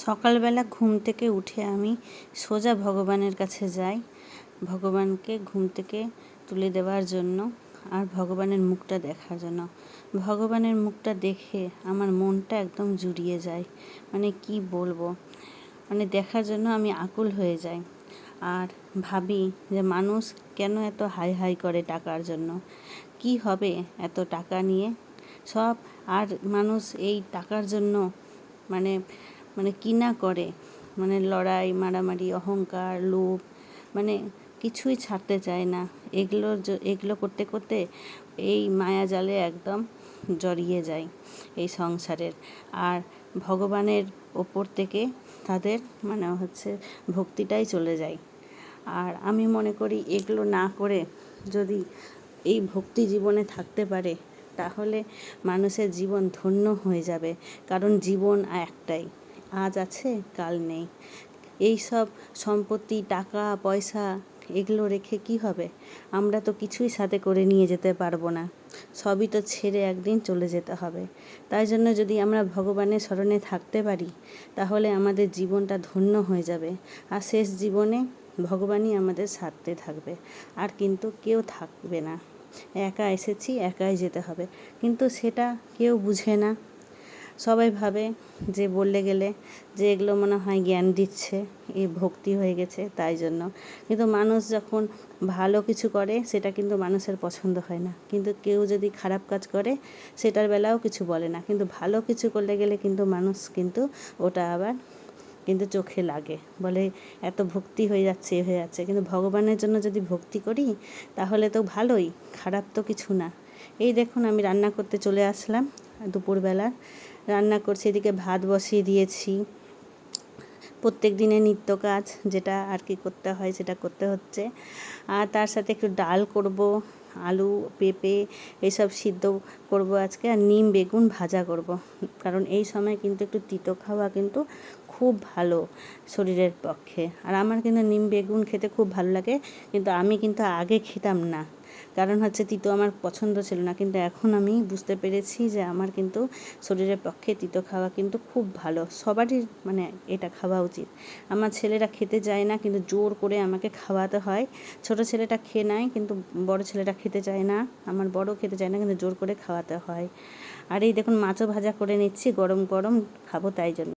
সকালবেলা ঘুম থেকে উঠে আমি সোজা ভগবানের কাছে যাই, ভগবানকে ঘুম থেকে তুলে দেওয়ার জন্য আর ভগবানের মুখটা দেখার জন্য। ভগবানের মুখটা দেখে আমার মনটা একদম জুড়িয়ে যায়, মানে কি বলবো, মানে দেখার জন্য আমি আকুল হয়ে যাই। আর ভাবি যে মানুষ কেন এত হাই হাই করে টাকার জন্য, কি হবে এত টাকা নিয়ে সব। আর মানুষ এই টাকার জন্য মানে মানে কি না করে, মানে লড়াই মারামারি অহংকার লোভ, মানে কিছুই ছাড়তে চায় না। এগুলো করতে করতে এই মায়া জালে একদম জড়িয়ে যায় এই সংসারের। আর ভগবানের ওপর থেকে তাদের মানে ভক্তিটাই চলে যায়। আর আমি মনে করি এগুলো না করে যদি এই ভক্তি জীবনে থাকতে পারে তাহলে মানুষের জীবন ধন্য হয়ে যাবে। কারণ জীবন একটাই, আজ আছে কাল নেই। এই সব সম্পত্তি টাকা পয়সা এগুলো রেখে কি হবে? আমরা তো কিছুই সাথে করে নিয়ে যেতে পারবো না, সবই তো ছেড়ে একদিন চলে যেতে হবে। তাই জন্য যদি আমরা ভগবানের শরণে থাকতে পারি তাহলে আমাদের জীবনটা ধন্য হয়ে যাবে। আর শেষ জীবনে ভগবানই আমাদের সাথে থাকবে, আর কিন্তু কেউ থাকবে না। একা এসেছি একাই যেতে হবে, কিন্তু সেটা কেউ বুঝে না। সবাই ভাবে যে বললে গেলে যে এগুলো মনে হয় জ্ঞান দিচ্ছে, এই ভক্তি হয়ে গেছে তাই জন্য। কিন্তু মানুষ যখন ভালো কিছু করে সেটা কিন্তু মানুষের পছন্দ হয় না, কিন্তু কেউ যদি খারাপ কাজ করে সেটার বেলাও কিছু বলে না। কিন্তু ভালো কিছু করলে গেলে কিন্তু মানুষ কিন্তু ওটা আবার কিন্তু চোখে লাগে, বলে এত ভক্তি হয়ে যাচ্ছে হয়ে যাচ্ছে। কিন্তু ভগবানের জন্য যদি ভক্তি করি তাহলে তো ভালোই, খারাপ তো কিছু না। এই দেখুন আমি রান্না করতে চলে আসলাম, দুপুরবেলা রান্না করছি, এদিকে ভাত বসিয়ে দিয়েছি। প্রত্যেক দিনের নিত্য কাজ যেটা আর কি করতে হয় সেটা করতে হচ্ছে। আর তার সাথে একটু ডাল করব, আলু পেঁপে এইসব সিদ্ধ করব আজকে, আর নিম বেগুন ভাজা করব। কারণ এই সময় কিন্তু একটু তিতো খাওয়া কিন্তু খুব ভালো শরীরের পক্ষে। আর আমার কিন্তু নিম বেগুন খেতে খুব ভালো লাগে, কিন্তু আমি কিন্তু আগে খেতাম না, কারণ তিতো আমার পছন্দ ছিল না। কিন্তু এখন আমি বুঝতে পেরেছি যে আমার কিন্তু শরীরের পক্ষে তিতো খাওয়া কিন্তু খুব ভালো, সবারই মানে এটা খাওয়া উচিত। আমার ছেলেরা খেতে চায় না, কিন্তু জোর করে আমাকে খাওয়াতে হয়। ছোট ছেলেটা খেয়ে নেয় কিন্তু বড় ছেলেটা খেতে চায় না, আমার বড় খেতে চায় না, কিন্তু জোর করে খাওয়াতে হয়। আর এই দেখুন মাছও ভাজা করে নিচ্ছি, গরম গরম খাবো তাই জন্য।